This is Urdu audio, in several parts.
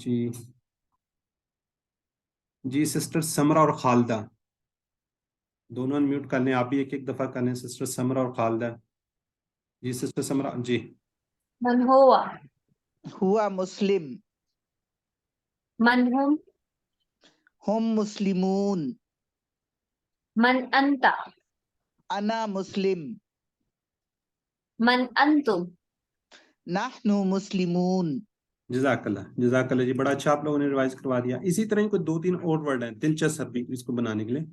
جی جی سسٹر سمرہ اور خالدہ دونوں انمیوٹ کر لیں, آپ بھی ایک ایک دفعہ کر لیں, سسٹر سمرہ اور خالدہ. جی سسٹر سمرہ. جی من هو هو مسلم. من هم هم مسلمون. من أنت أنا مسلم. من أنتم نحن مسلمون. جزاک اللہ جی, بڑا اچھا آپ لوگوں نے ریوائز کروا دیا. اسی طرح کوئی 2-3 اور ورڈ ہیں دلچسپ بھی اس کو بنانے کے لیے.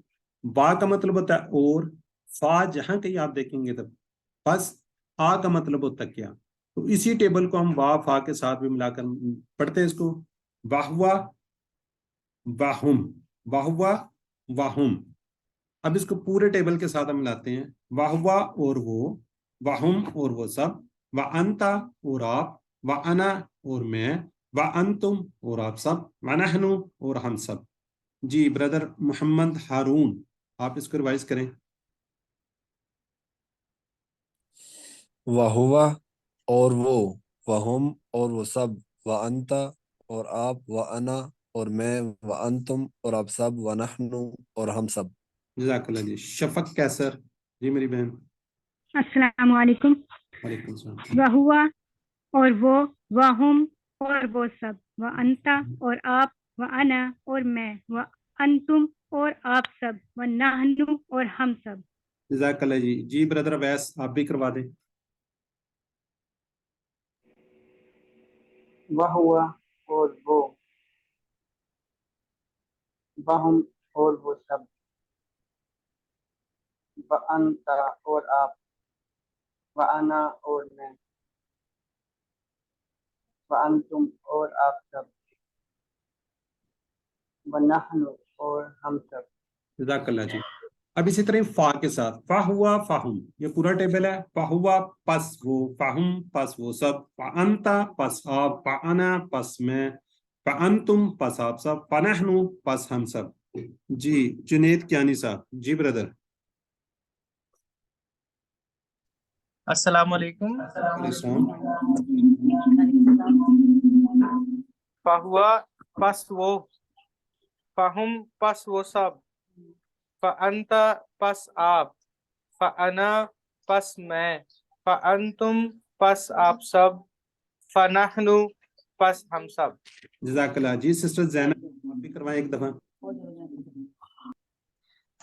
با کا مطلب ہوتا ہے اور, فا جہاں کہیں آپ دیکھیں گے تب بس, آ کا مطلب ہوتا ہے کیا. تو اسی ٹیبل کو ہم وا فا کے ساتھ بھی ملا کر پڑھتے ہیں اس کو. واہوا واہم, واہوا واہم. اب اس کو پورے ٹیبل کے ساتھ ہم ملاتے ہیں. واہوا اور وہ, واہم اور وہ سب, وانتا اور آپ, وانا اور میں, وانتم اور آپ سب, ونحن اور ہم سب. جی بردر محمد ہارون, آپ اس کو ریوائز کریں. وہوا اور وہ, وہم اور وہ سب, وانتا اور آپ, وانا اور میں, وانتم اور آپ سب, ونحن اور ہم سب. جزاک اللہ جی. شفق کیسر, جی میری بہن. السلام علیکم. وعلیکم السلام. وہوا اور وہ, وہم اور وہ سب, وانتا اور آپ, وانا اور میں, وانتم اور آپ سب, ونحن اور ہم سب. جزاک اللہ جی. جی بردر اویس, آپ بھی کروا دیں. وہو اور وہ, وہم اور وہ سب, وانتا اور آپ, وانا اور میں, وانتم اور آپ سب, ونحن اور ہم سب. جزاک اللہ جی. اب اسی طرح فا کے ساتھ, فا ہوا فاہم, یہ پورا ٹیبل ہے. فا ہوا پس وہ, فاہم پس وہ سب, فانتا پس آپ, فانا پس میں, فانتم پس آپ سب, فنحن پس ہم سب. جی جنید کیانی صاحب. جی بردر. السلام علیکم. علیکم السلام. فہوا پس وہ, فہم پس وہ سب, فانتا پس آپ, فانا پس میں, فانتم پس آپ سب, فنحن پس ہم سب. جزاک اللہ جی. سسٹر زینب, آپ بھی کروائیں ایک دفعہ.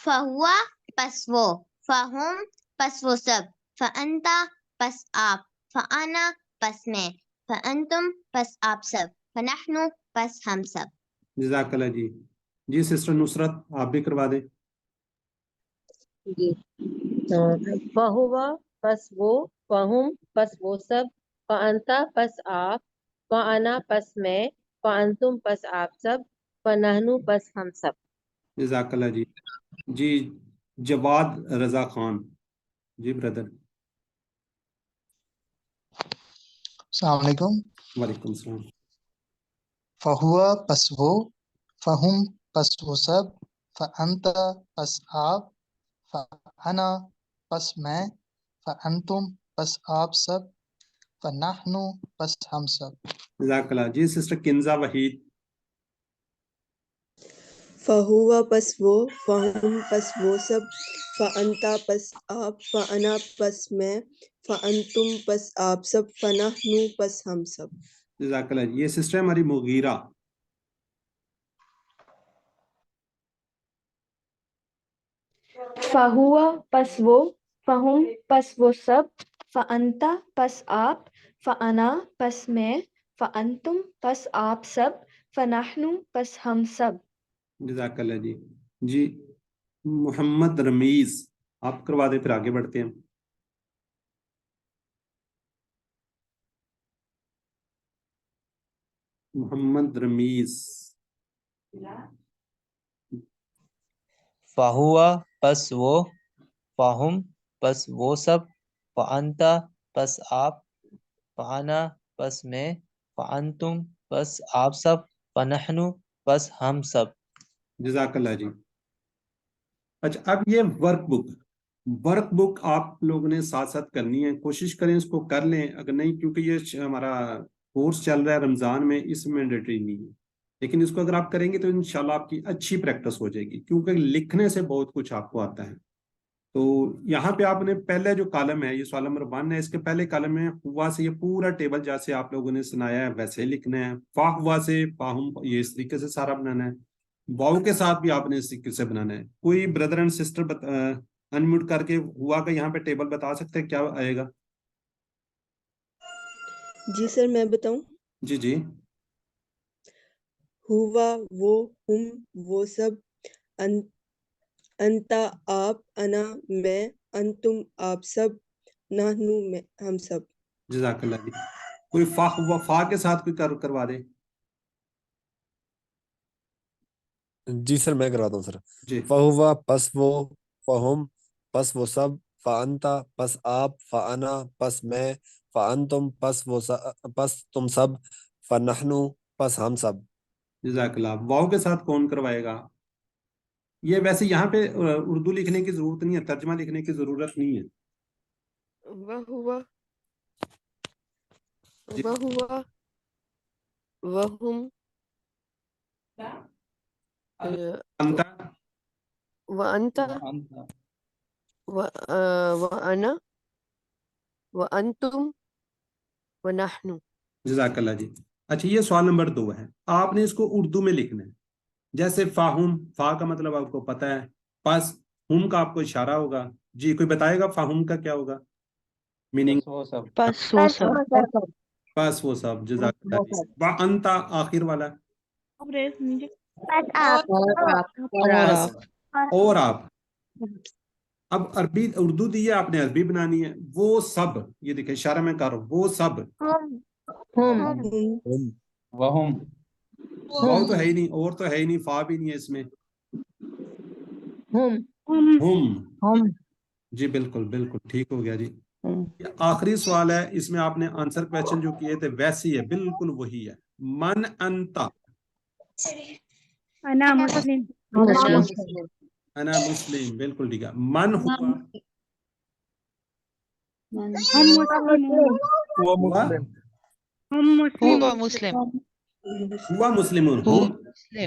فہوا پس وہ, فہم پس وہ سب, فانتا پس آپ, فانا پس میں, فانتم پس آپ سب, فنحن پس ہم سب. جزاک اللہ جی. جی سسٹر نصرت, آپ بھی کروا دیں. جی فہوا پس وہ, فہم پس وہ سب, فانتا پس آپ, فانا پس میں, فانتم پس آپ سب, فنحن پس ہم سب. جزاک اللہ جی. جی جواد رضا خان, جی بردر. السلام علیکم. وعلیکم السلام. فہوا پس وہ, فہم پس وہ سب, فانتا پس آپ, فانا پس میں, فانتم پس آپ سب, فنحن پس ہم سب. جزاک اللہ جی. سسٹر کنزا وحید. فہوا پس وہ, فہم پس وہ سب, فانتا پس آپ, فانا پس میں, فانتم پس آپ سب, فنحن پس ہم سب. جزاک اللہ جی. یہ سسٹر ہماری مغیرہ. فہوا پس وہ, فہم پس وہ سب, فانتا پس آپ, فانا پس میں, فانتم پس آپ سب, فنحن پس ہم سب. جزاک اللہ جی. جی محمد رمیز, آپ کروا دیں پھر آگے بڑھتے ہیں. محمد رمیز. فہوا پس وہ, فہم پس وہ سب, فانتا پس آپ, فانا پس میں, فانتم پس آپ سب, فنحن پس ہم سب. جزاک اللہ جی. اچھا اب یہ ورک بک آپ لوگوں نے ساتھ ساتھ کرنی ہے. کوشش کریں اس کو کر لیں, اگر نہیں, کیونکہ یہ ہمارا کورس چل رہا ہے رمضان میں، اس میں مینڈیٹری نہیں ہے، لیکن اس کو اگر آپ کریں گے تو انشاءاللہ آپ کی اچھی پریکٹس ہو جائے گی، کیونکہ لکھنے سے بہت کچھ آپ کو آتا ہے۔ تو یہاں پہ آپ نے پہلے جو کالم ہے، یہ سوال نمبر 1 ہے، اس کے پہلے کالم میں ہوا سے یہ پورا ٹیبل جیسے آپ لوگوں نے سنایا ہے ویسے ہی لکھنا ہے، فا ہوا سے فاہم یہ اس طریقے سے سارا بنانا ہے، واؤ کے ساتھ بھی آپ نے اس طریقے سے بنانا ہے۔ کوئی بردر اینڈ سسٹر انمیوٹ کر کے ہوا کا یہاں پہ ٹیبل بتا سکتے ہیں کیا آئے گا؟ جی سر میں بتاؤں؟ جی جی ہوا وہ ہم وہ سب، انتا آپ، انا میں، انتم آپ سب، نحنو میں ہم سب۔ جزاک اللہ جی۔ کوئی فا کے ساتھ کوئی کروا دے؟ جی سر میں کراتا ہوں سر۔ جی فہوا پس وہ، فہم پس وہ سب، فانتا پس آپ، فانا پس میں، فانتم پس وہ پس تم سب، فنحنو پس ہم سب۔ جزاک اللہ۔ واؤ کے ساتھ کون کروائے گا؟ یہ ویسے یہاں پہ اردو لکھنے کی ضرورت نہیں ہے، ترجمہ لکھنے کی ضرورت نہیں ہے۔ وہوا جی وہوا وہم انتا وانت وانا وانتم ونحن۔ جزاک اللہ جی۔ اچھا یہ سوال نمبر 2 ہے، آپ نے اس کو اردو میں لکھنا ہے، جیسے فاہم، فا کا مطلب آپ کو پتہ ہے، پس ہم کا آپ کو اشارہ ہوگا۔ جی کوئی بتائے گا فاہم کا کیا ہوگا میننگ؟ پس وہ سب۔ پس وہ سب۔ جزاک اللہ جی۔ وانتا آخر والا، اور آپ۔ اب عربی اردو دی ہے، آپ نے عربی بنانی ہے۔ وہ سب، یہ دیکھیں اشارہ میں کر رہا ہوں، وہ سب۔ وہم واؤ تو ہے ہی نہیں، اور تو ہے ہی نہیں، فا بھی نہیں ہے اس میں۔ ہم۔ جی بالکل بالکل ٹھیک ہو گیا جی۔ یہ آخری سوال ہے، اس میں آپ نے آنسر کویسچن جو کیے تھے ویسی ہے، بالکل وہی ہے۔ من انتا؟ انا مسلم۔ انا مسلم، بالکل ٹھیک ہے۔ من ہوا؟ ہم مسلمون۔ ہوا ہم مسلم۔ ہوا مسلمون۔ ہم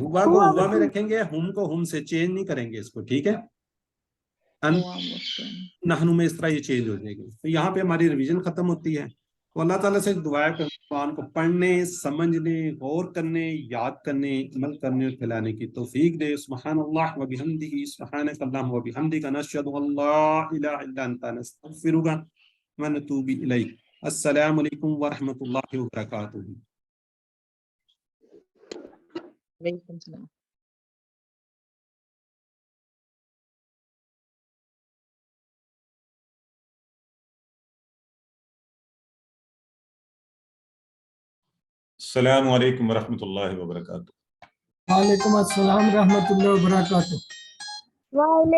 ہوا کو ہوا میں رکھیں گے، ہم کو ہم سے چینج نہیں کریں گے اس کو، ٹھیک ہے؟ نحنو میں اس طرح یہ چینج ہو جائے گی۔ تو یہاں پہ ہماری ریویژن ختم ہوتی ہے۔ تو اللہ تعالیٰ سے دعا ہے کہ قرآن کو پڑھنے، سمجھنے، غور کرنے، یاد کرنے، عمل کرنے اور پھیلانے کی توفیق دے۔ سبحان اللہ و بحمدہ، سبحانک اللہم و بحمدک، نشہد ان لا الہ الا انت، نستغفرک و نتوب الیک۔ السلام علیکم ورحمۃ اللہ وبرکاتہ۔ وعلیکم السلام۔ السلام علیکم ورحمۃ اللہ وبرکاتہ۔ وعلیکم السلام ورحمۃ اللہ وبرکاتہ۔ وعلیکم